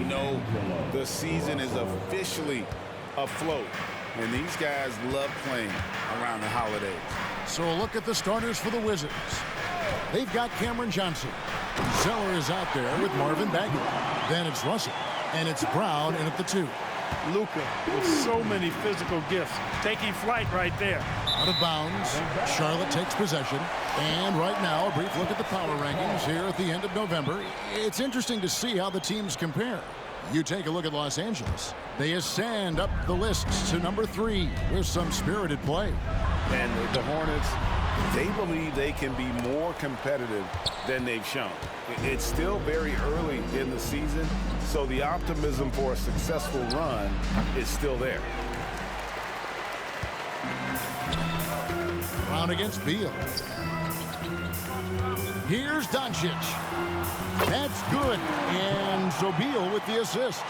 know the season is officially afloat. And these guys love playing around the holidays. So a look at the starters for the Wizards. They've got Cameron Johnson. Zeller is out there with Marvin Bagley. Then it's Russell. And it's Brown in at the 2. Luka with so many physical gifts. Taking flight right there. Out of bounds. Charlotte takes possession. And right now, a brief look at the power rankings here at the end of November. It's interesting to see how the teams compare. You take a look at Los Angeles. They ascend up the lists to number 3 with some spirited play. And the Hornets, they believe they can be more competitive than they've shown. It's still very early in the season, so the optimism for a successful run is still there. Brown against Beal. Here's Doncic. That's good. And so Beal with the assist.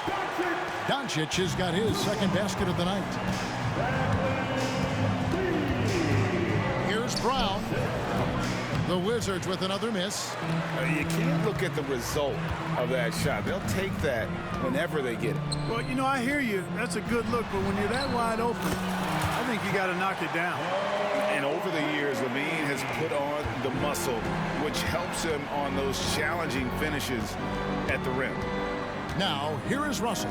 Doncic has got his second basket of the night. Here's Brown. The Wizards with another miss. You can't look at the result of that shot. They'll take that whenever they get it. Well, you know, I hear you. That's a good look, but when you're that wide open, I think you got to knock it down. And over the years, Levine has put on the muscle, which helps him on those challenging finishes at the rim. Now, here is Russell.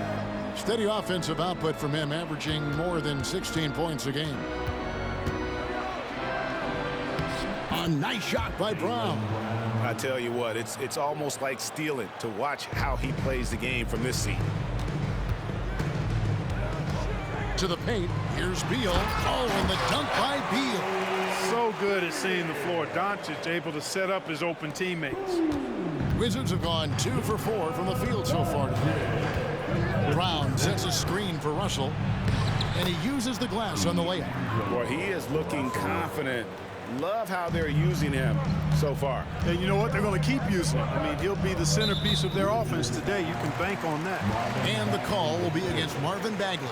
Steady offensive output from him, averaging more than 16 points a game. A nice shot by Brown. I tell you what, it's almost like stealing to watch how he plays the game from this seat. To the paint, here's Beal. Oh, and the dunk by Beal. So good at seeing the floor. Doncic able to set up his open teammates. Wizards have gone 2 for 4 from the field so far today. Brown sets a screen for Russell, and he uses the glass on the layup. Boy, he is looking confident. Love how they're using him so far. And you know what? They're going to keep using him. I mean, he'll be the centerpiece of their offense today. You can bank on that. And the call will be against Marvin Bagley.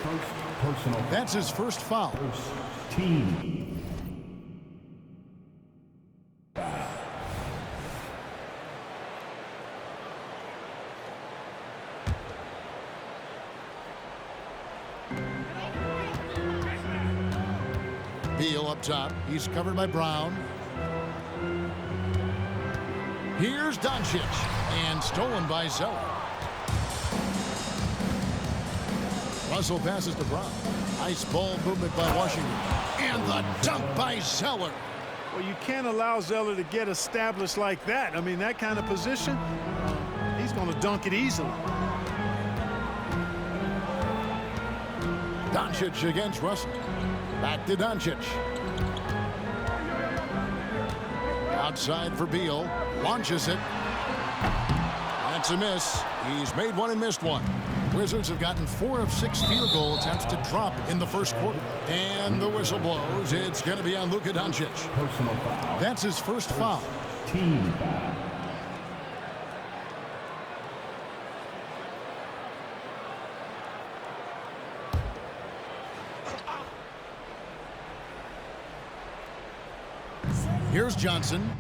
That's his first foul. Team. Beal up top. He's covered by Brown. Here's Doncic. And stolen by Zeller. Russell passes to Brown. Nice ball movement by Washington. And the dunk by Zeller. Well, you can't allow Zeller to get established like that. I mean, that kind of position, he's going to dunk it easily. Doncic against Russell. Back to Doncic. Outside for Beal. Launches it. That's a miss. He's made one and missed one. Wizards have gotten 4 of 6 field goal attempts to drop in the first quarter. And the whistle blows. It's going to be on Luka Doncic. That's his first foul. Team foul. Here's Johnson.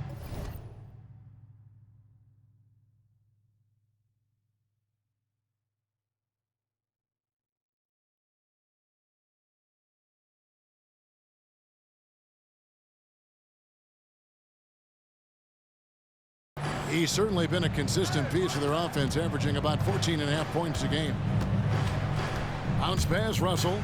He's certainly been a consistent piece of their offense, averaging about 14.5 points a game. Bounce pass, Russell.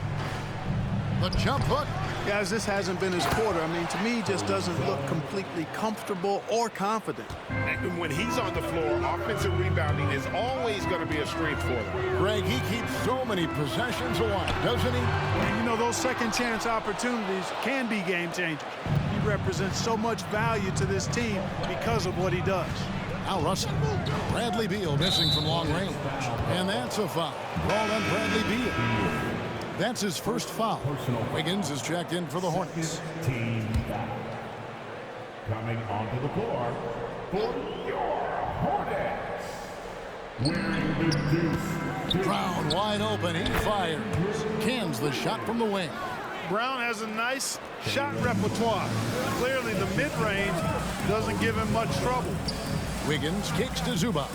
The jump hook. Guys, this hasn't been his quarter. I mean, to me, he just doesn't look completely comfortable or confident. And when he's on the floor, offensive rebounding is always going to be a strength for them. Greg, he keeps so many possessions alive, doesn't he? And you know, those second chance opportunities can be game changers. He represents so much value to this team because of what he does. Now Russell. Bradley Beal missing from long range. And that's a foul. Ball on Bradley Beal. That's his first foul. Wiggins is checked in for the Hornets. Team foul. Coming onto the floor for your Hornets. Wearing the deuce. Brown wide open. He fires. Cans the shot from the wing. Brown has a nice shot repertoire. Clearly, the mid-range doesn't give him much trouble. Wiggins kicks to Zubac.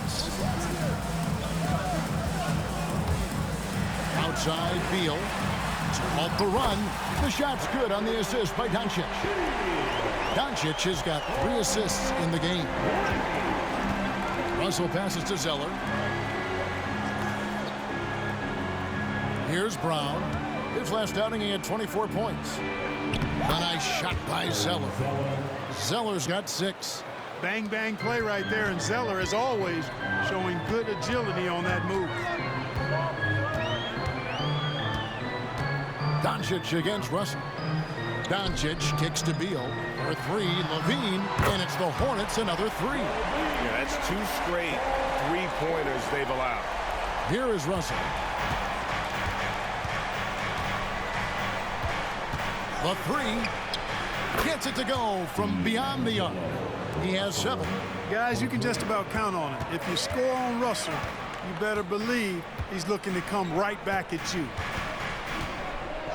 Outside Beal. To halt the run. The shot's good on the assist by Doncic. Doncic has got 3 assists in the game. Russell passes to Zeller. Here's Brown. His last outing, he had 24 points. A nice shot by Zeller. Zeller's got 6. Bang, bang play right there, and Zeller, as always, showing good agility on that move. Doncic against Russell. Doncic kicks to Beal for 3. Levine, and it's the Hornets another 3. Yeah, that's 2 straight 3-pointers they've allowed. Here is Russell. The 3 gets it to go from beyond the arc. He has 7. Guys, you can just about count on it. If you score on Russell, you better believe he's looking to come right back at you.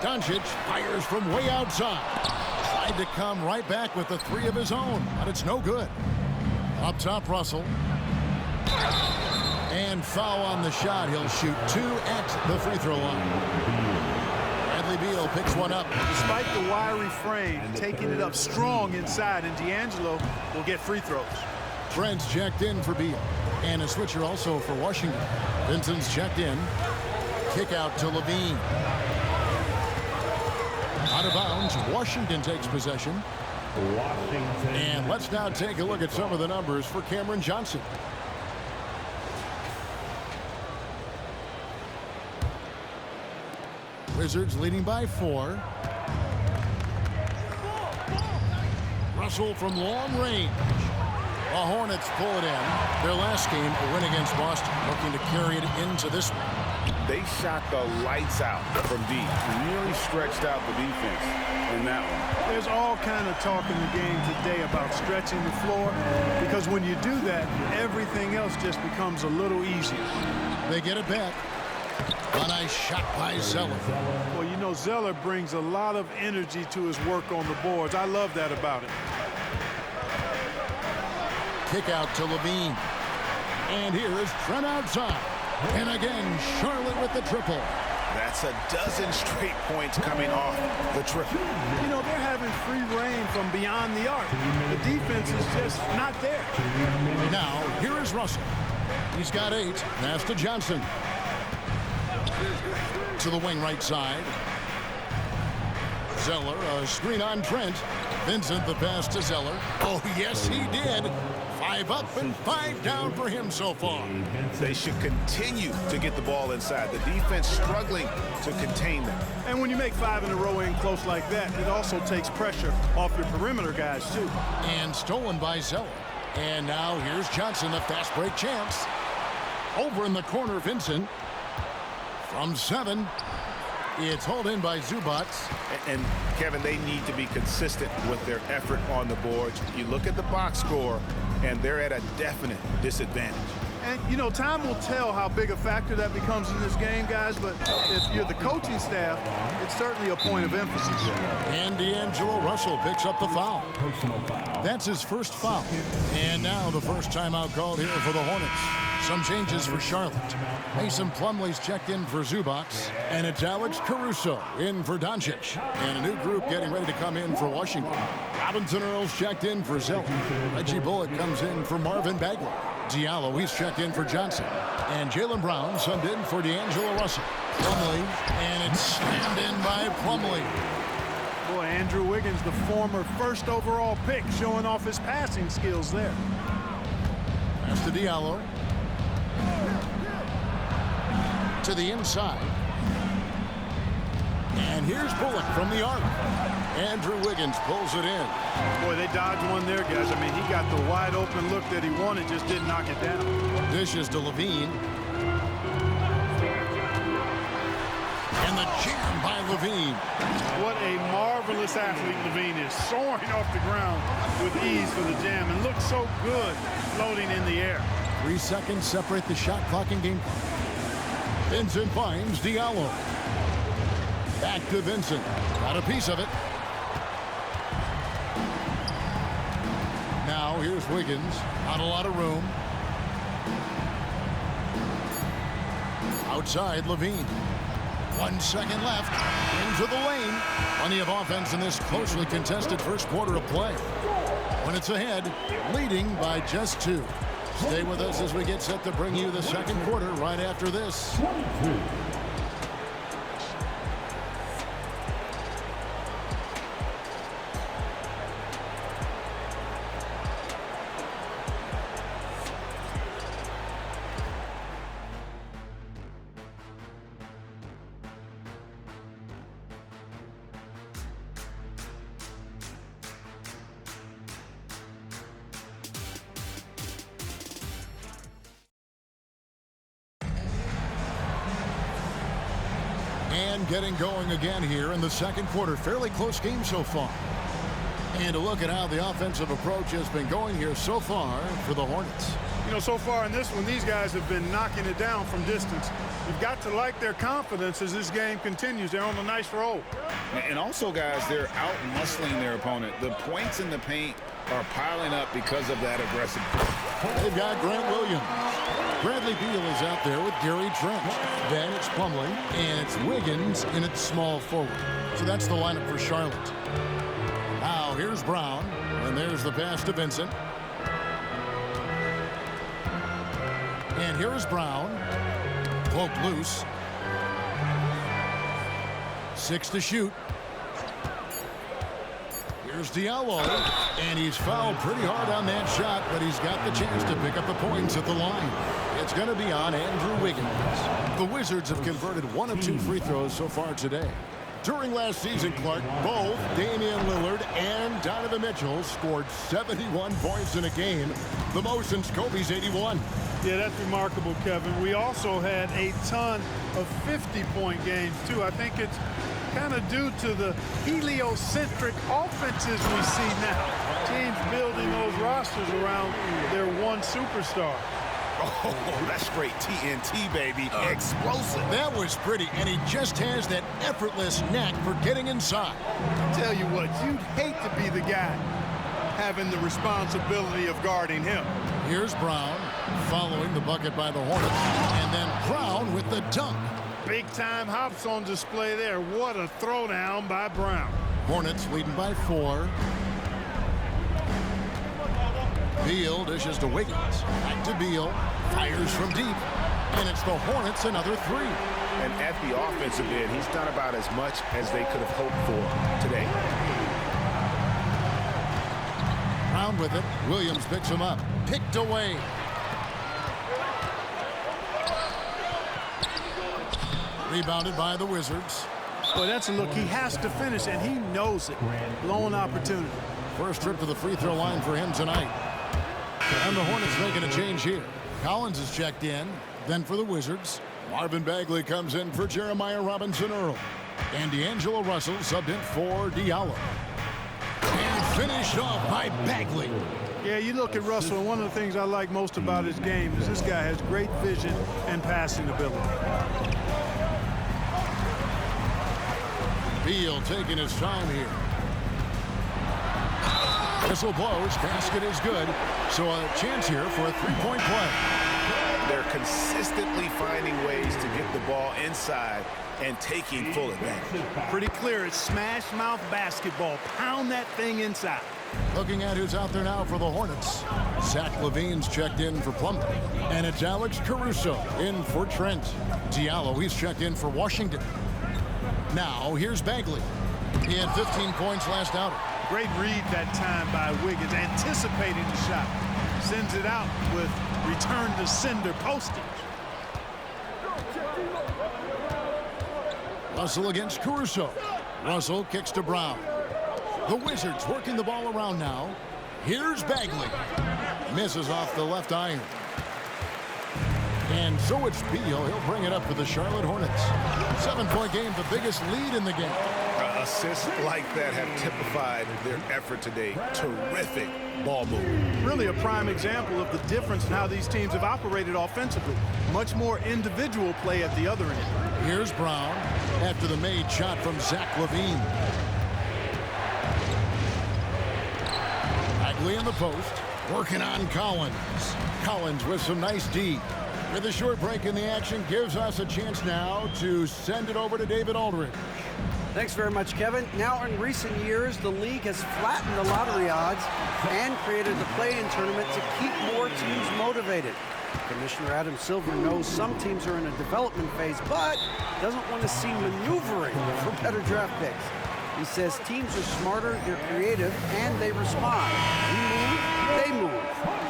Doncic fires from way outside. Tried to come right back with the 3 of his own, but it's no good. Up top, Russell. And foul on the shot. He'll shoot 2 at the free throw line. Bradley Beal picks one up. Despite the wiry frame, taking it up strong inside, and D'Angelo will get free throws. Trent's checked in for Beal. And a switcher also for Washington. Vincent's checked in. Kick out to Levine. Out of bounds, Washington takes possession. Washington. And let's now take a look at some of the numbers for Cameron Johnson. Wizards leading by 4. Russell from long range. The Hornets pull it in. Their last game, a win against Boston, looking to carry it into this one. They shot the lights out from deep. Really stretched out the defense in that one. There's all kind of talk in the game today about stretching the floor, because when you do that, everything else just becomes a little easier. They get it back. A nice shot by Zeller. Well, you know, Zeller brings a lot of energy to his work on the boards. I love that about him. Kick out to Levine. And here is Trent outside. And again, Charlotte with the triple. That's a dozen straight points coming off the triple. You know, they're having free reign from beyond the arc. The defense is just not there. Now, here is Russell. He's got 8. Pass to Johnson. To the wing right side. Zeller, a screen on Trent. Vincent, the pass to Zeller. Oh, yes, he did. 5 up and 5 down for him so far. They should continue to get the ball inside. The defense struggling to contain them. And when you make 5 in a row in close like that, it also takes pressure off your perimeter guys, too. And stolen by Zeller. And now here's Johnson, a fast break chance. Over in the corner, Vincent. From 7. It's hauled in by Zubac. And Kevin, they need to be consistent with their effort on the boards. You look at the box score, and they're at a definite disadvantage. And, you know, time will tell how big a factor that becomes in this game, guys, but if you're the coaching staff, it's certainly a point of emphasis. And D'Angelo Russell picks up the foul. That's his first foul. And now the first timeout called here for the Hornets. Some changes for Charlotte. Mason Plumlee's checked in for Zubac. And it's Alex Caruso in for Doncic. And a new group getting ready to come in for Washington. Robinson Earls checked in for Zeller. Reggie Bullock comes in for Marvin Bagley. Diallo, he's checked in for Johnson. And Jaylen Brown subbed in for D'Angelo Russell. Plumlee, and it's slammed in by Plumlee. Boy, Andrew Wiggins, the former first overall pick, showing off his passing skills there. Pass to Diallo. To the inside. And here's Bullock from the arc. Andrew Wiggins pulls it in. Boy, they dodged one there, guys. I mean, he got the wide open look that he wanted, just didn't knock it down. Dishes to Levine. And the jam by Levine. What a marvelous athlete Levine is, soaring off the ground with ease for the jam, and looks so good floating in the air. 3 seconds separate the shot clock and game clock. Vincent finds Diallo. Back to Vincent. Got a piece of it. Now here's Wiggins. Not a lot of room. Outside Levine. 1 second left. Into the lane. Plenty of offense in this closely contested first quarter of play. Hornets ahead, leading by just 2. Stay with us as we get set to bring you the second quarter right after this. And getting going again here in the second quarter. Fairly close game so far. And a look at how the offensive approach has been going here so far for the Hornets. You know, so far in this one, these guys have been knocking it down from distance. You've got to like their confidence as this game continues. They're on a nice roll. And also, guys, they're out-muscling their opponent. The points in the paint are piling up because of that aggressive play. They've got Grant Williams. Bradley Beal is out there with Gary Trent. Then it's Plumlee, and it's Wiggins in its small forward. So that's the lineup for Charlotte. Now here's Brown, and there's the pass to Vincent. And here is Brown. Cloak loose. 6 to shoot. Here's Diallo, and he's fouled pretty hard on that shot, but he's got the chance to pick up the points at the line. It's going to be on Andrew Wiggins. The Wizards have converted 1 of 2 free throws so far today. During last season, Clark, both Damian Lillard and Donovan Mitchell scored 71 points in a game, the most since Kobe's 81. Yeah, that's remarkable, Kevin. We also had a ton of 50-point games, too. I think it's kind of due to the heliocentric offenses we see now. Teams building those rosters around their one superstar. Oh, that's straight TNT, baby. Explosive. That was pretty, and he just has that effortless knack for getting inside. Tell you what, you'd hate to be the guy having the responsibility of guarding him. Here's Brown following the bucket by the Hornets, and then Brown with the dunk. Big-time hops on display there. What a throwdown by Brown. Hornets leading by 4. Beal dishes to Wiggins. Back to Beal. Fires from deep. And it's the Hornets another 3. And at the offensive end, he's done about as much as they could have hoped for today. Brown with it. Williams picks him up. Picked away. Rebounded by the Wizards. Boy, that's a look. He has to finish, and he knows it. Blown opportunity. First trip to the free throw line for him tonight. And the Hornets making a change here. Collins is checked in. Then for the Wizards, Marvin Bagley comes in for Jeremiah Robinson-Earl. And D'Angelo Russell subbed in for Diallo. And finished off by Bagley. Yeah, you look at Russell, and one of the things I like most about his game is this guy has great vision and passing ability. Beal taking his time here. Whistle blows. Basket is good. So a chance here for a three-point play. They're consistently finding ways to get the ball inside and taking full advantage. Pretty clear. It's smash mouth basketball. Pound that thing inside. Looking at who's out there now for the Hornets. Zach LaVine's checked in for Plumlee. And it's Alex Caruso in for Trent. Diallo, he's checked in for Washington. Now, here's Bagley. He had 15 points last outing. Great read that time by Wiggins, anticipating the shot. Sends it out with return to sender postage. Russell against Caruso. Russell kicks to Brown. The Wizards working the ball around now. Here's Bagley. Misses off the left iron. And so it's Beal. He'll bring it up for the Charlotte Hornets. 7-point game, the biggest lead in the game. Assists like that have typified their effort today. Terrific ball movement. Really a prime example of the difference in how these teams have operated offensively. Much more individual play at the other end. Here's Brown after the made shot from Zach LaVine. Bagley in the post. Working on Collins. Collins with some nice D. With a short break in the action, gives us a chance now to send it over to David Aldridge. Thanks very much, Kevin. Now, in recent years, the league has flattened the lottery odds and created the play-in tournament to keep more teams motivated. Commissioner Adam Silver knows some teams are in a development phase, but doesn't want to see maneuvering for better draft picks. He says teams are smarter, they're creative, and they respond. We move, they move.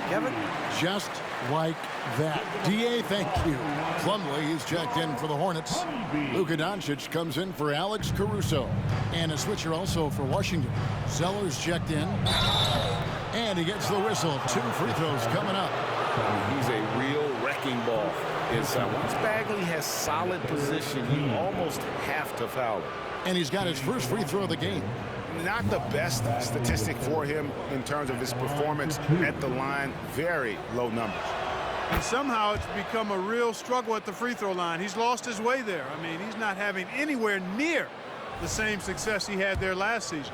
Kevin? Just like that. D.A., thank you. Plumlee is checked in for the Hornets. Luka Doncic comes in for Alex Caruso. And a switcher also for Washington. Zeller's checked in. And he gets the whistle. 2 free throws coming up. He's a real wrecking ball inside. Once Bagley has solid position, you almost have to foul him. And he's got his first free throw of the game. Not the best statistic for him in terms of his performance at the line. Very low numbers. And somehow it's become a real struggle at the free throw line. He's lost his way there. I mean, he's not having anywhere near the same success he had there last season.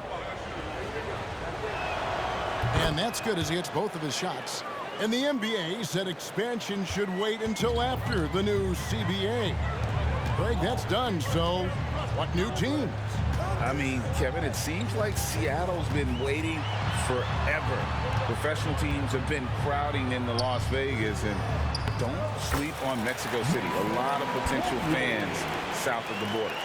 And that's good as he hits both of his shots. And the NBA said expansion should wait until after the new CBA. Greg, that's done, so what new teams? I mean, Kevin, it seems like Seattle's been waiting forever. Professional teams have been crowding into Las Vegas, and don't sleep on Mexico City. A lot of potential fans south of the border.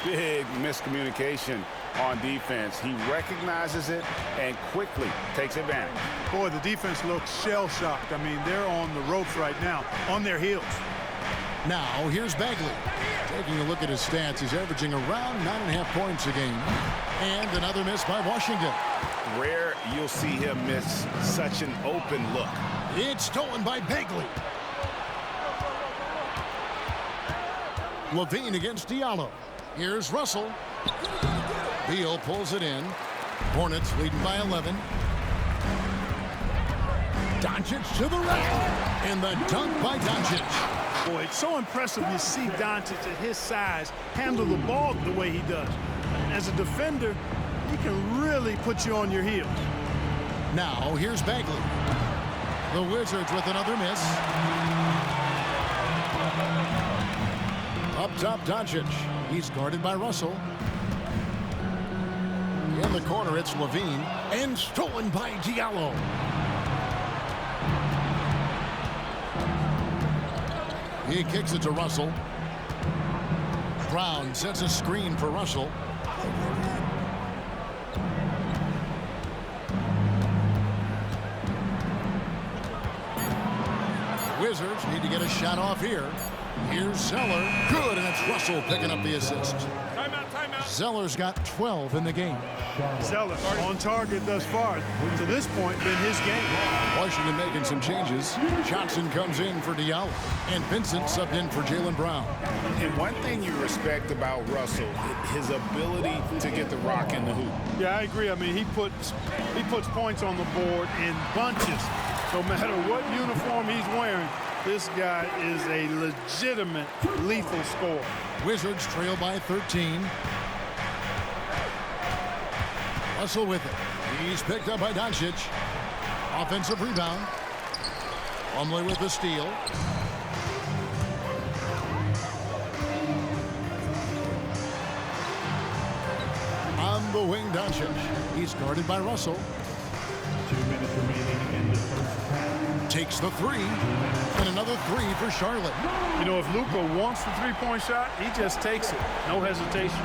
Big miscommunication on defense. He recognizes it and quickly takes advantage. Boy, the defense looks shell-shocked. I mean, they're on the ropes right now, on their heels. Now, here's Bagley. Taking a look at his stats, he's averaging around 9.5 points a game. And another miss by Washington. Rare you'll see him miss such an open look. It's stolen by Bagley. Levine against Diallo. Here's Russell. Beal pulls it in. Hornets leading by 11. Doncic to the right. And the dunk by Doncic. Boy, it's so impressive to see Doncic at his size handle the ball the way he does. As a defender, he can really put you on your heels. Now, here's Bagley. The Wizards with another miss. Up top, Doncic. He's guarded by Russell. In the corner, it's Levine. And stolen by Diallo. He kicks it to Russell. Brown sets a screen for Russell. Wizards need to get a shot off here. Here's Zeller. Good, and it's Russell picking up the assist. Timeout, timeout. Zeller's got 12 in the game. Zeller on target thus far. To this point, been his game. Washington making some changes. Johnson comes in for Diallo. And Vincent subbed in for Jaylen Brown. And one thing you respect about Russell, his ability to get the rock in the hoop. Yeah, I agree. I mean, he puts points on the board in bunches. No matter what uniform he's wearing, this guy is a legitimate lethal scorer. Wizards trail by 13. Russell with it. He's picked up by Doncic. Offensive rebound. Plumlee with the steal. On the wing, Doncic. He's guarded by Russell. 2 minutes remaining in the first half. Takes the three. And another three for Charlotte. You know, if Luka wants the three-point shot, he just takes it. No hesitation.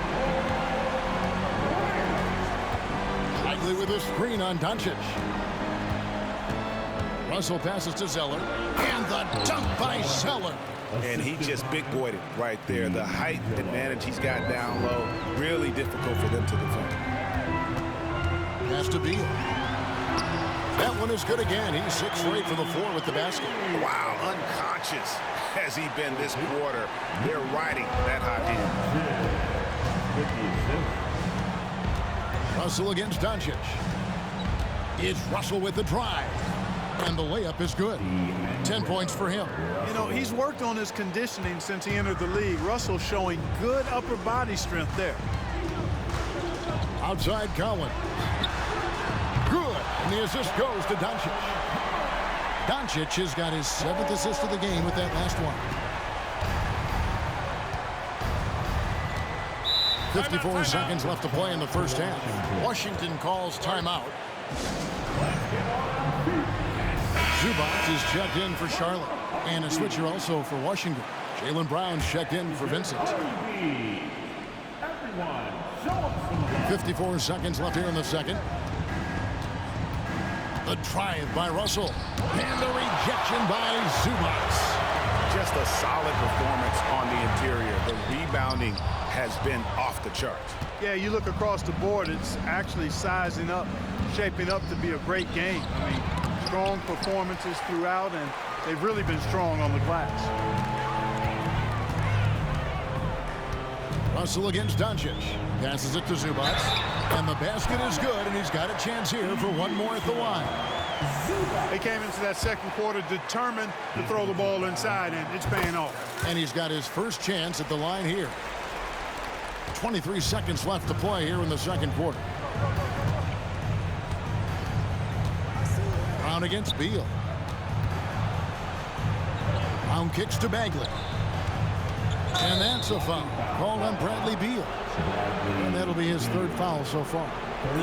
Bagley with a screen on Doncic. Russell passes to Zeller. And the dunk by Zeller. And he just big-boyed it right there. The height advantage he's got down low, really difficult for them to defend. Pass to Beal. That one is good again. He's 6 for 8 from the floor with the basket. Wow, unconscious has he been this quarter. They're riding that hot hand. Russell against Doncic. It's Russell with the drive. And the layup is good. 10 points for him. You know, he's worked on his conditioning since he entered the league. Russell showing good upper body strength there. Outside Collins. Good. And the assist goes to Doncic. Doncic has got his 7th assist of the game with that last one. 54 seconds left to play in the first half. Washington calls timeout. Zubac is checked in for Charlotte. And a switcher also for Washington. Jaylen Brown's checked in for Vincent. 54 seconds left here in the second. The drive by Russell. And the rejection by Zubac. Just a solid performance on the interior. The rebounding has been off the charts. Yeah, you look across the board, it's actually sizing up, shaping up to be a great game. I mean, strong performances throughout, and they've really been strong on the glass. Russell against Doncic. Passes it to Zubac. And the basket is good, and he's got a chance here for one more at the line. They came into that second quarter determined to throw the ball inside, and it's paying off. And he's got his first chance at the line here. 23 seconds left to play here in the second quarter. Brown against Beal. Brown kicks to Bagley. And that's a foul called on Bradley Beal. And that'll be his 3rd foul so far.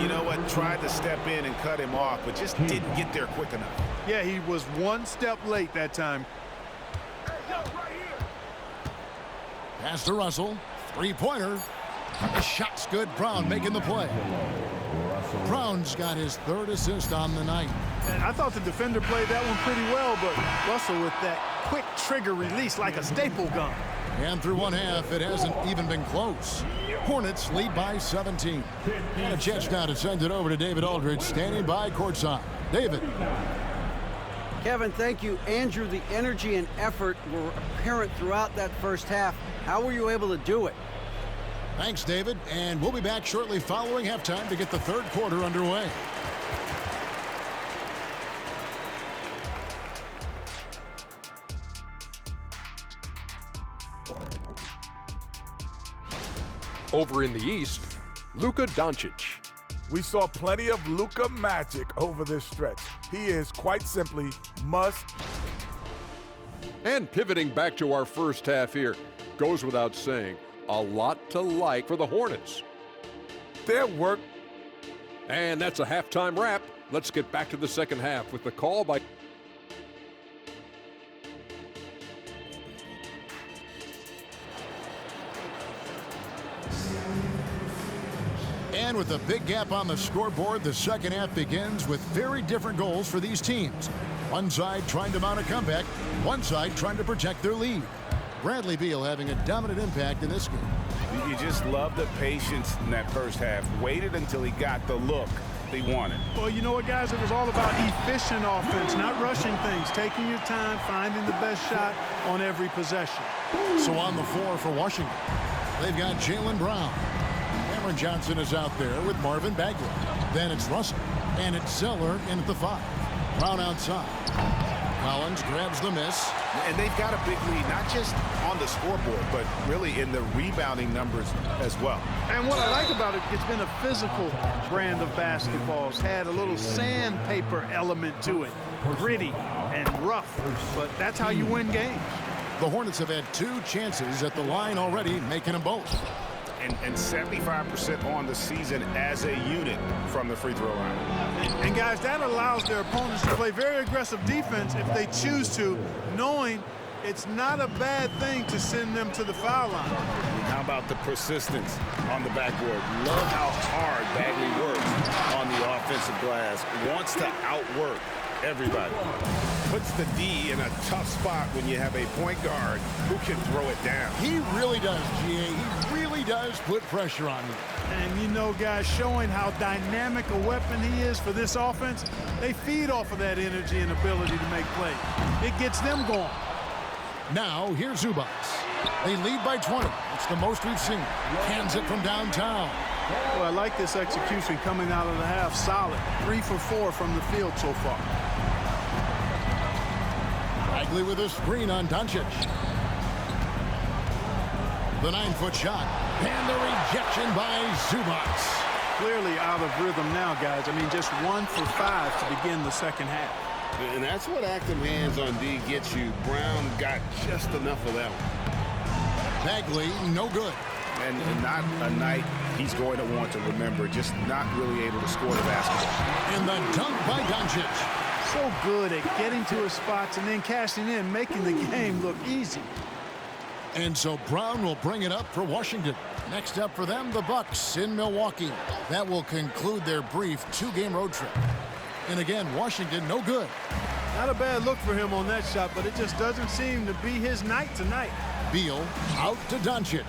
You know what? Tried to step in and cut him off, but just didn't get there quick enough. Yeah, he was one step late that time. Pass to Russell. 3-pointer. The shot's good. Brown making the play. Brown's got his 3rd assist on the night. And I thought the defender played that one pretty well, but Russell with that quick trigger release like a staple gun. And through one half, it hasn't even been close. Hornets lead by 17. And a chance now to send it over to David Aldridge, standing by courtside. David. Kevin, thank you. Andrew, the energy and effort were apparent throughout that first half. How were you able to do it? Thanks, David. And we'll be back shortly following halftime to get the 3rd quarter underway. Over in the East, Luka Doncic. We saw plenty of Luka magic over this stretch. He is quite simply must. And pivoting back to our first half here, goes without saying, a lot to like for the Hornets. Their work. And that's a halftime wrap. Let's get back to the second half with the call by... And with a big gap on the scoreboard, the second half begins with very different goals for these teams. One side trying to mount a comeback, one side trying to protect their lead. Bradley Beal having a dominant impact in this game. You just love the patience in that first half. Waited until he got the look they wanted. Well, you know what, guys? It was all about efficient offense, not rushing things, taking your time, finding the best shot on every possession. So on the floor for Washington, they've got Jaylen Brown. Cameron Johnson is out there with Marvin Bagley. Then it's Russell, and it's Zeller in at the 5. Brown outside. Collins grabs the miss. And they've got a big lead, not just on the scoreboard, but really in the rebounding numbers as well. And what I like about it, it's been a physical brand of basketball. It's had a little sandpaper element to it. Gritty and rough, but that's how you win games. The Hornets have had 2 chances at the line already, making them both. And 75% on the season as a unit from the free throw line. And guys, that allows their opponents to play very aggressive defense if they choose to, knowing it's not a bad thing to send them to the foul line. How about the persistence on the backboard? Love how hard Bagley works on the offensive glass. Wants to outwork everybody. Puts the D in a tough spot when you have a point guard who can throw it down. He really does, GA. He really does put pressure on you. And you know, guys, showing how dynamic a weapon he is for this offense, they feed off of that energy and ability to make plays. It gets them going. Now, here's Zubac. They lead by 20. It's the most we've seen. Cans it from downtown. Well, I like this execution coming out of the half. Solid. 3 for 4 from the field so far. Bagley with a screen on Doncic. The 9-foot shot. And the rejection by Zubac. Clearly out of rhythm now, guys. I mean, just 1 for 5 to begin the second half. And that's what active hands on D gets you. Brown got just enough of that one. Bagley, no good. And not a night he's going to want to remember, just not really able to score the basketball. And the dunk by Doncic. So good at getting to his spots and then cashing in, making the game look easy. And so Brown will bring it up for Washington. Next up for them, the Bucks in Milwaukee. That will conclude their brief 2-game road trip. And again, Washington, no good. Not a bad look for him on that shot, but it just doesn't seem to be his night tonight. Beal out to Doncic.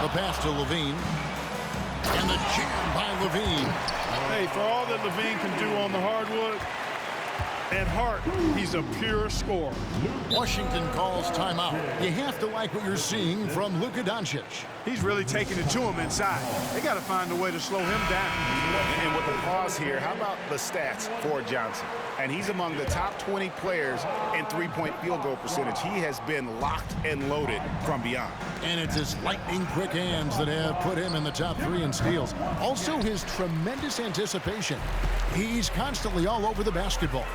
The pass to Levine. And the jam by Levine. Hey, for all that Levine can do on the hardwood, at heart, he's a pure scorer. Washington calls timeout. You have to like what you're seeing from Luka Doncic. He's really taking it to him inside. They got to find a way to slow him down. And with the pause here, how about the stats for Johnson? And he's among the top 20 players in three-point field goal percentage. He has been locked and loaded from beyond. And it's his lightning-quick hands that have put him in the top 3 in steals. Also, his tremendous anticipation. He's constantly all over the basketball.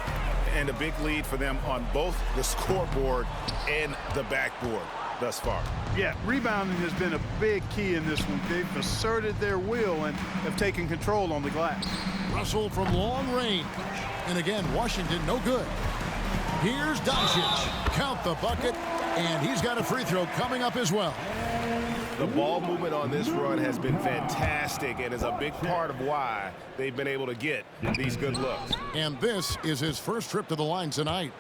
And a big lead for them on both the scoreboard and the backboard thus far. Yeah, rebounding has been a big key in this one. They've asserted their will and have taken control on the glass. Russell from long range. And again, Washington no good. Here's Doncic. Count the bucket. And he's got a free throw coming up as well. The ball movement on this run has been fantastic and is a big part of why they've been able to get these good looks. And this is his first trip to the line tonight.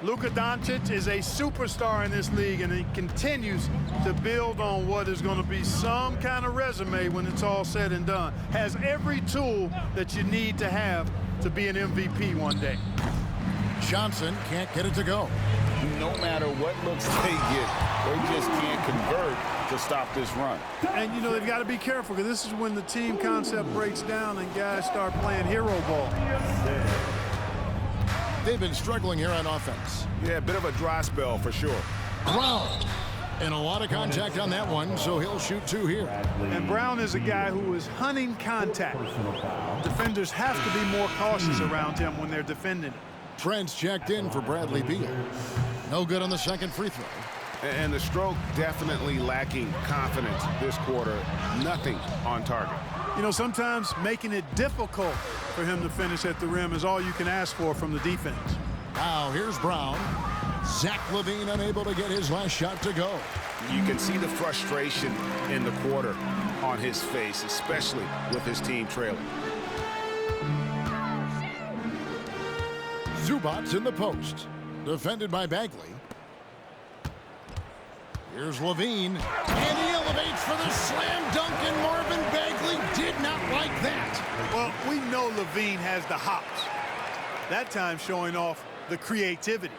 Luka Doncic is a superstar in this league, and he continues to build on what is going to be some kind of resume when it's all said and done. Has every tool that you need to have to be an MVP one day. Johnson can't get it to go. No matter what looks they get, they just can't convert to stop this run. And, you know, they've got to be careful because this is when the team concept breaks down and guys start playing hero ball. They've been struggling here on offense. Yeah, a bit of a dry spell for sure. Brown. And a lot of contact on that one, so he'll shoot 2 here. And Brown is a guy who is hunting contact. Defenders have to be more cautious around him when they're defending. Trent's checked in for Bradley Beal. No good on the second free throw. And the stroke definitely lacking confidence this quarter. Nothing on target. You know, sometimes making it difficult for him to finish at the rim is all you can ask for from the defense. Now here's Brown. Zach LaVine unable to get his last shot to go. You can see the frustration in the quarter on his face, especially with his team trailing. Zubac's in the post. Defended by Bagley. Here's LaVine. And he elevates for the slam dunk, and Marvin Bagley did not like that. Well, we know LaVine has the hops. That time showing off the creativity.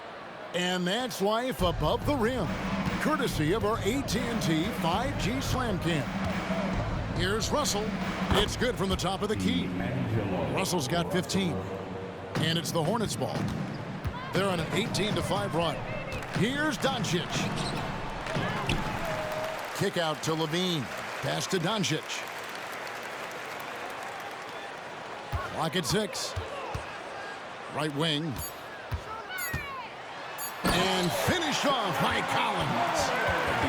And that's life above the rim. Courtesy of our AT&T 5G Slam Cam. Here's Russell. It's good from the top of the key. Russell's got 15. And it's the Hornets ball. They're on an 18-5 run. Here's Doncic. Kick out to LaVine. Pass to Doncic. Clock at 6. Right wing. And finished off by Collins.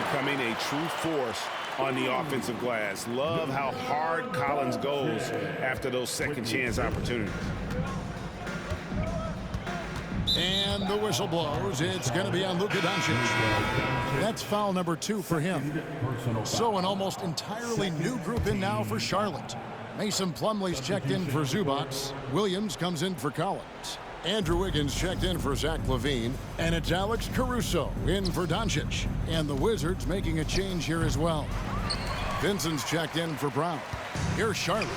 Becoming a true force on the offensive glass. Love how hard Collins goes after those second chance opportunities. And the whistle blows. It's going to be on Luka Doncic. That's foul number 2 for him. So an almost entirely new group in now for Charlotte. Mason Plumlee's checked in for Zubac. Williams comes in for Collins. Andrew Wiggins checked in for Zach LaVine. And it's Alex Caruso in for Doncic. And the Wizards making a change here as well. Vincent's checked in for Brown. Here's Charlotte.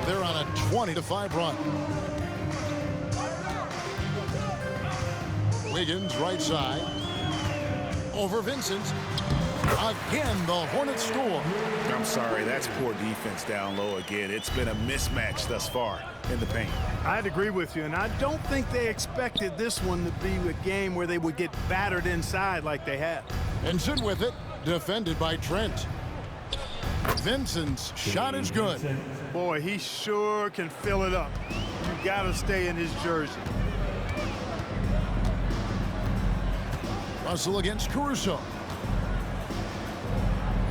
They're on a 20-5 run. Wiggins right side. Over Vincent. Again, the Hornets score. I'm sorry, that's poor defense down low again. It's been a mismatch thus far in the paint. I'd agree with you, and I don't think they expected this one to be a game where they would get battered inside like they have. Vincent with it, defended by Trent. Vincent's shot is good. Boy, he sure can fill it up. You got to stay in his jersey. Russell against Caruso.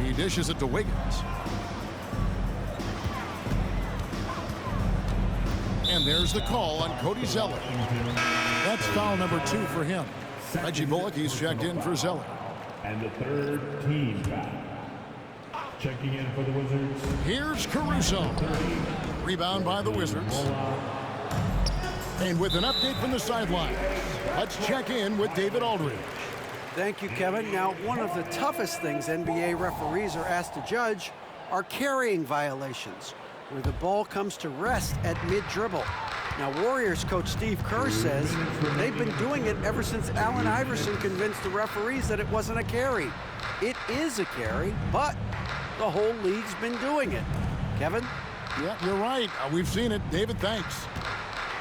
He dishes it to Wiggins. And there's the call on Cody Zeller. That's foul number 2 for him. Reggie Bullock, he's checked in for Zeller. And the third team foul. Checking in for the Wizards. Here's Caruso. Rebound by the Wizards. And with an update from the sideline, let's check in with David Aldridge. Thank you, Kevin. Now, one of the toughest things NBA referees are asked to judge are carrying violations, where the ball comes to rest at mid-dribble. Now, Warriors coach Steve Kerr says they've been doing it ever since Allen Iverson convinced the referees that it wasn't a carry. It is a carry, but the whole league's been doing it. Kevin? Yeah, you're right. We've seen it. David, thanks.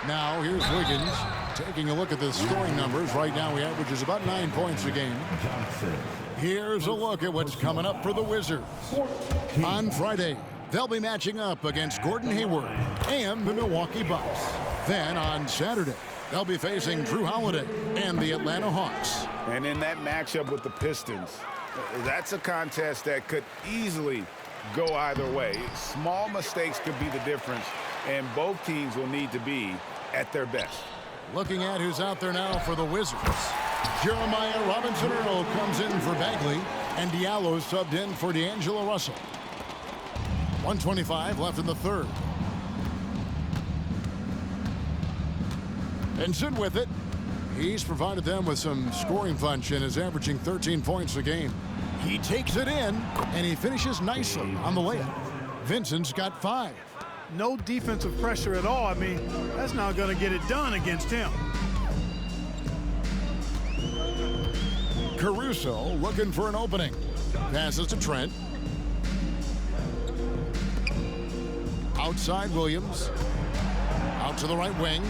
Now, here's Wiggins taking a look at the scoring numbers. Right now, he averages about 9 points a game. Here's a look at what's coming up for the Wizards. On Friday, they'll be matching up against Gordon Hayward and the Milwaukee Bucks. Then on Saturday, they'll be facing Drew Holiday and the Atlanta Hawks. And in that matchup with the Pistons, that's a contest that could easily go either way. Small mistakes could be the difference, and both teams will need to be at their best. Looking at who's out there now for the Wizards. Jeremiah Robinson-Earl comes in for Bagley, and Diallo subbed in for D'Angelo Russell. 1:25 left in the third. Vincent with it. He's provided them with some scoring punch and is averaging 13 points a game. He takes it in, and he finishes nicely on the layup. Vincent's got 5. No defensive pressure at all. I mean, that's not going to get it done against him. Caruso looking for an opening. Passes to Trent. Outside Williams. Out to the right wing.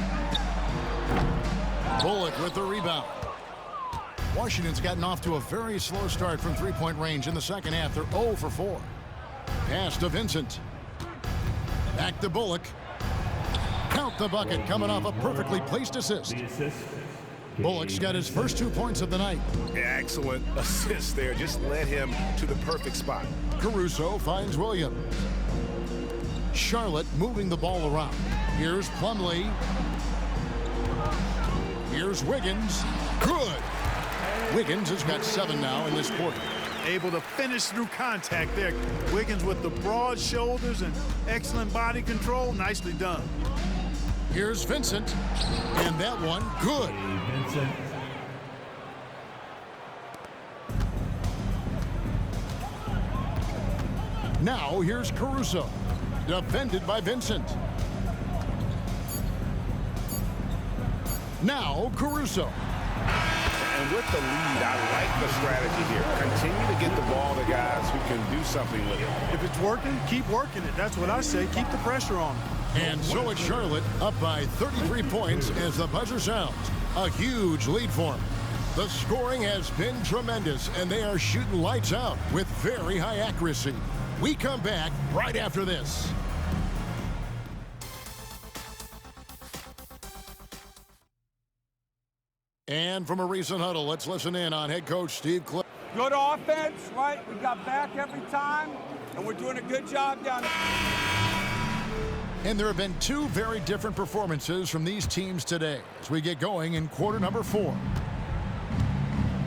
Bullock with the rebound. Washington's gotten off to a very slow start from three-point range in the second half. They're 0 for 4. Pass to Vincent. Back to Bullock. Count the bucket coming off a perfectly placed assist. Bullock's got his first 2 points of the night. Excellent assist there. Just led him to the perfect spot. Caruso finds Williams. Charlotte moving the ball around. Here's Plumlee. Here's Wiggins. Good. Wiggins has got 7 now in this quarter. Able to finish through contact there. Wiggins with the broad shoulders and excellent body control. Nicely done. Here's Vincent. And that one, good. Vincent. Now here's Caruso. Defended by Vincent. Now Caruso. And with the lead, I like the strategy here. Continue to get the ball to guys who can do something with it. If it's working, keep working it. That's what I say. Keep the pressure on. And so it's Charlotte up by 33 points as the buzzer sounds. A huge lead for them. The scoring has been tremendous, and they are shooting lights out with very high accuracy. We come back right after this. And from a recent huddle, let's listen in on head coach Steve Cliff. Good offense, right? We got back every time, and we're doing a good job down there. And there have been 2 very different performances from these teams today as we get going in quarter number 4.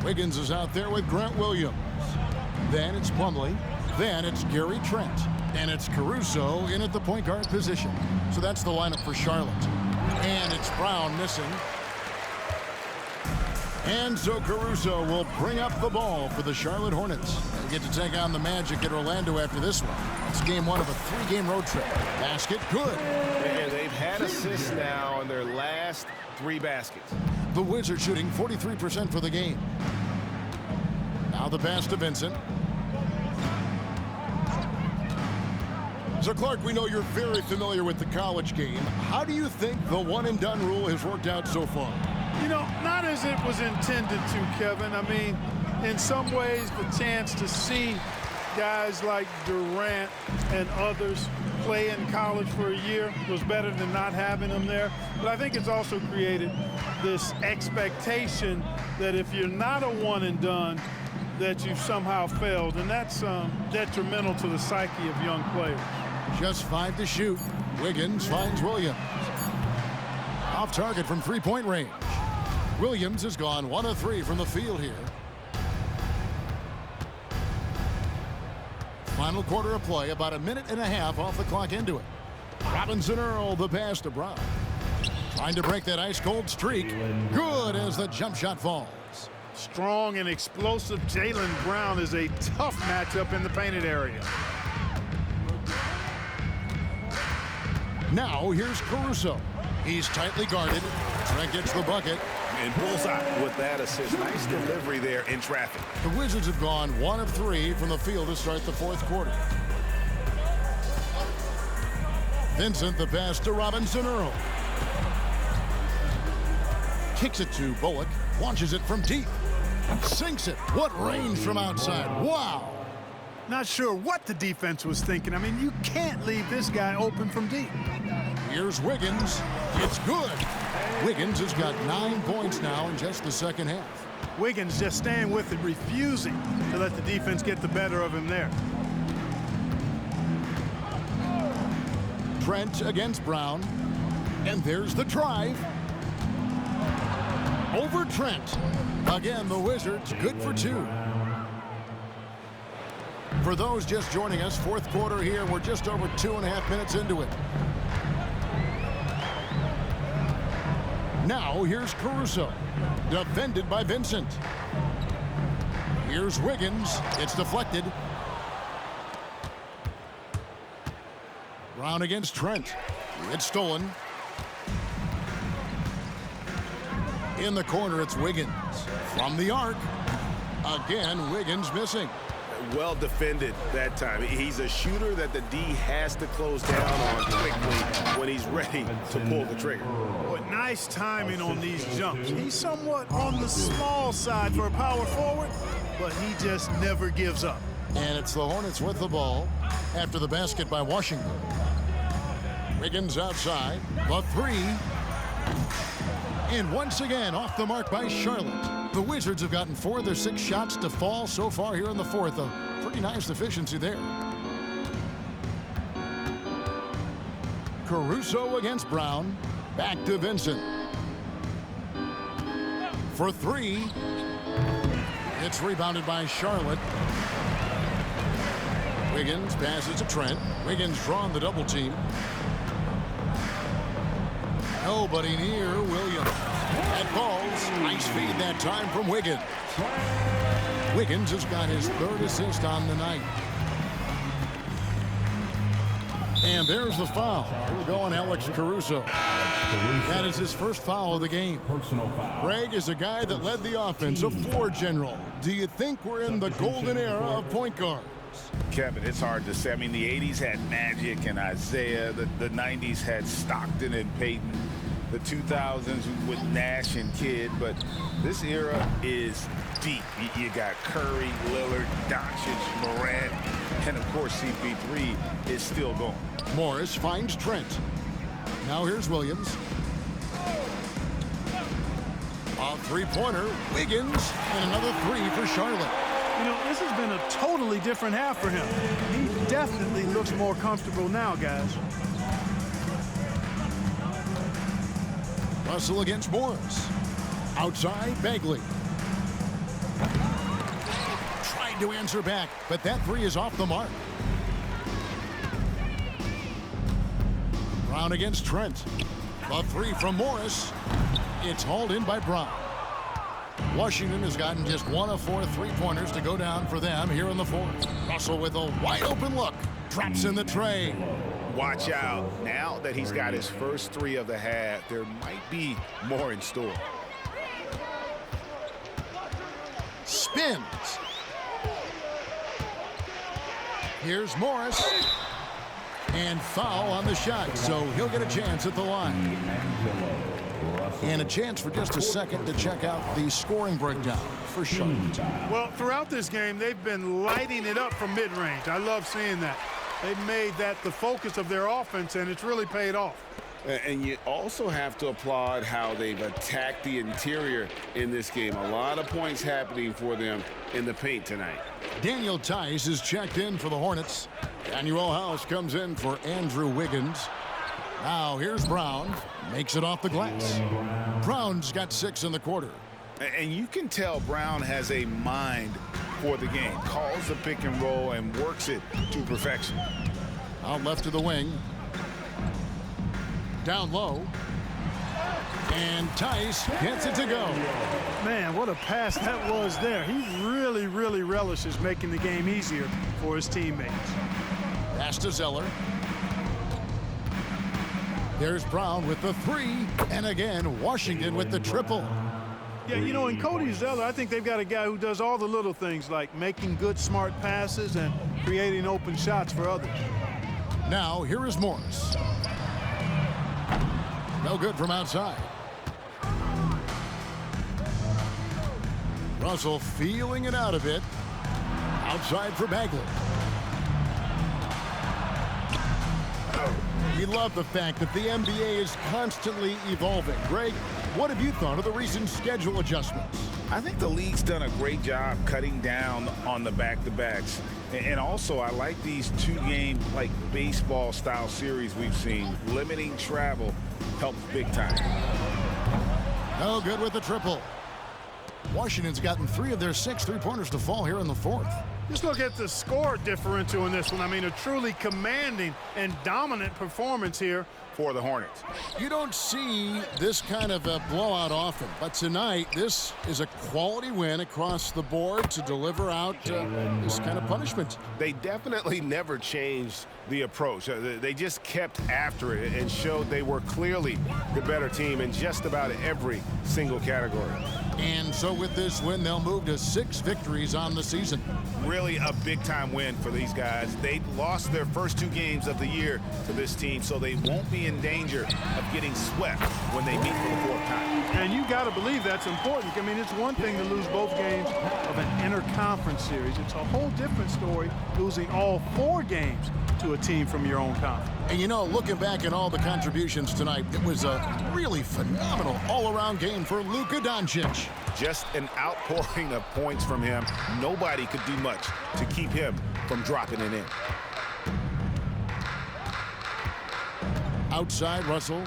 Wiggins is out there with Grant Williams. Then it's Plumlee. Then it's Gary Trent. And it's Caruso in at the point guard position. So that's the lineup for Charlotte. And it's Brown missing. And so Caruso will bring up the ball for the Charlotte Hornets. They get to take on the Magic at Orlando after this one. It's game 1 of a 3-game road trip. Basket, good. And they've had assists now in their last 3 baskets. The Wizards shooting 43% for the game. Now the pass to Vincent. So, Clark, we know you're very familiar with the college game. How do you think the one-and-done rule has worked out so far? You know, not as it was intended to, Kevin. I mean, in some ways, the chance to see guys like Durant and others play in college for a year was better than not having him there. But I think it's also created this expectation that if you're not a one and done, that you've somehow failed. And that's detrimental to the psyche of young players. Just 5 to shoot. Wiggins finds Williams. Off target from three-point range. Williams has gone 1 of 3 from the field here. Final quarter of play, about a minute and a half off the clock into it. Robinson Earl, the pass to Brown. Trying to break that ice-cold streak. Good as the jump shot falls. Strong and explosive Jaylen Brown is a tough matchup in the painted area. Now here's Caruso. He's tightly guarded. Trent gets the bucket. And bullseye with that assist. Nice delivery there in traffic. The Wizards have gone 1 of 3 from the field to start the fourth quarter. Vincent, the pass to Robinson Earl. Kicks it to Bullock. Launches it from deep. Sinks it. What range from outside. Wow. Not sure what the defense was thinking. I mean, you can't leave this guy open from deep. Here's Wiggins. It's good. Wiggins has got 9 points now in just the second half. Wiggins just staying with it, refusing to let the defense get the better of him there. Trent against Brown. And there's the drive. Over Trent. Again, the Wizards good for 2. For those just joining us, fourth quarter here. We're just over 2.5 minutes into it. Now here's Caruso. Defended by Vincent. Here's Wiggins. It's deflected. Brown against Trent. It's stolen. In the corner, it's Wiggins. From the arc. Again, Wiggins missing. Well defended that time. He's a shooter that the D has to close down on quickly when he's ready to pull the trigger. Boy, nice timing on these jumps. He's somewhat on the small side for a power forward, but he just never gives up. And it's the Hornets with the ball after the basket by Washington. Wiggins outside. The 3. And once again, off the mark by Charlotte. The Wizards have gotten 4 of their 6 shots to fall so far here in the fourth. A pretty nice efficiency there. Caruso against Brown. Back to Vincent. For 3. It's rebounded by Charlotte. Wiggins passes to Trent. Wiggins drawn the double team. Nobody near Williams. That falls. Nice feed that time from Wiggins. Wiggins has got his 3rd assist on the night. And there's the foul. We're going Alex Caruso. That is his first foul of the game. Greg is a guy that led the offense, a floor general. Do you think we're in the golden era of point guards? Kevin, it's hard to say. I mean, the 80s had Magic and Isaiah. The 90s had Stockton and Peyton. The 2000s with Nash and Kidd. But this era is deep. You got Curry, Lillard, Doncic, Morant, and of course CP3 is still going. Morris finds Trent. Now here's Williams. A three-pointer. Wiggins. And another 3 for Charlotte. You know, this has been a totally different half for him. He definitely looks more comfortable now, guys. Russell against Morris. Outside, Bagley. Tried to answer back, but that 3 is off the mark. Brown against Trent. The 3 from Morris. It's hauled in by Brown. Washington has gotten just 1 of 4 3-pointers to go down for them here in the fourth. Russell with a wide open look. Drops in the tray. Watch out. Now that he's got his first 3 of the half, there might be more in store. Spins. Here's Morris. And foul on the shot, so he'll get a chance at the line. And a chance for just a second to check out the scoring breakdown for Charlotte. Well, throughout this game, they've been lighting it up from mid-range. I love seeing that. They made that the focus of their offense, and it's really paid off. And you also have to applaud how they've attacked the interior in this game. A lot of points happening for them in the paint tonight. Daniel Tice is checked in for the Hornets. Daniel House comes in for Andrew Wiggins. Now here's Brown. Makes it off the glass. Brown's got 6 in the quarter. And you can tell Brown has a mind for the game. Calls the pick and roll and works it to perfection. Out left to the wing. Down low. And Tice gets it to go. Man, what a pass that was there. He really, really relishes making the game easier for his teammates. Pass to Zeller. There's Brown with the 3. And again, Washington with the triple. Yeah, you know, in Cody Zeller, I think they've got a guy who does all the little things like making good, smart passes and creating open shots for others. Now, here is Morris. No good from outside. Russell feeling it out a bit. Outside for Bagley. We love the fact that the NBA is constantly evolving. Greg, what have you thought of the recent schedule adjustments? I think the league's done a great job cutting down on the back-to-backs. And also, I like these 2-game, like, baseball-style series we've seen. Limiting travel helps big time. No good with the triple. Washington's gotten 3 of their 6 3-pointers to fall here in the 4th. Just look at the score differential in this one. I mean, a truly commanding and dominant performance here for the Hornets. You don't see this kind of a blowout often, but tonight this is a quality win across the board to deliver out this kind of punishment. They definitely never changed the approach. They just kept after it and showed they were clearly the better team in just about every single category. And so with this win, they'll move to 6 victories on the season. Really a big-time win for these guys. They lost their first 2 games of the year to this team, so they won't be in danger of getting swept when they meet for the 4th time. And you got to believe that's important. I mean, it's one thing to lose both games of an interconference series. It's a whole different story losing all 4 games to a team from your own conference. And you know, looking back at all the contributions tonight, it was a really phenomenal all-around game for Luka Doncic. Just an outpouring of points from him. Nobody could do much to keep him from dropping it in. Outside, Russell.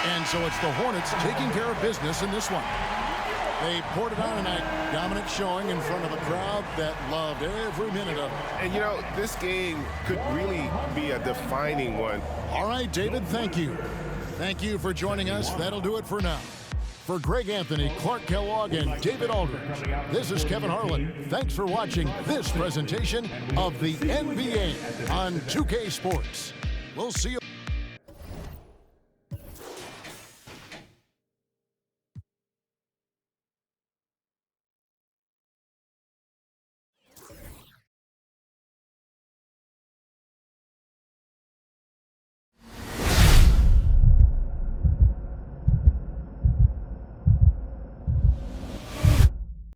And so it's the Hornets taking care of business in this one. They poured it on tonight. Dominant showing in front of a crowd that loved every minute of it. And, you know, this game could really be a defining one. All right, David, thank you. Thank you for joining us. That'll do it for now. For Greg Anthony, Clark Kellogg, and David Aldridge, this is Kevin Harlan. Thanks for watching this presentation of the NBA on 2K Sports. We'll see you.